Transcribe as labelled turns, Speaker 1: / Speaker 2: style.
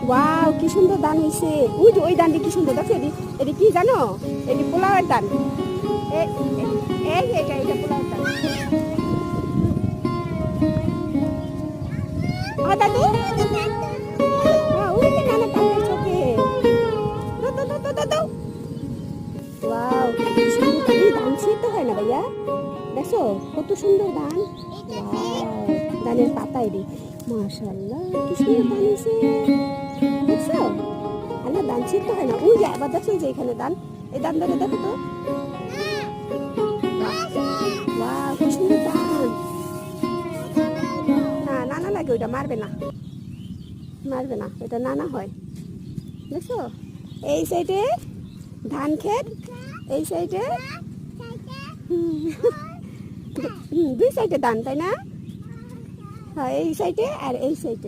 Speaker 1: Wow, কি সুন্দর ধান হয়েছে। ওই যে ওই ধানটি কি সুন্দর, দেখো এটি কি জানো, এটি পোলাওয়ের ধান। এটা পোলাওয়ের ধান। দাদু, ওই যে নানা পাখির চোখে। ওয়াও, কি সুন্দর ধান। এই ধান ছিঁড়তে হয় না ভাইয়া, দেখো কত সুন্দর ধান। ওয়াও, ধানের পাতা এটি, মাশাআল্লাহ কি সুন্দর ধান হয়েছে, দেখছো। আল্লাহ, ধান ছিঁড়তে হয় না। ওই যে আবার দেখছো, যে এখানে ধান, এই ধান ধরে দেখো তো। ওয়াও, কি সুন্দর ধান। না, নানা লাগে, ওইটা মারবে না, মারবে না, ওইটা নানা হয়, দেখছো। এই সাইডে ধান ক্ষেত, এই সাইডে দুই সাইডে ধান, তাই না? হ্যাঁ, এই সাইডে আর এই সাইডে।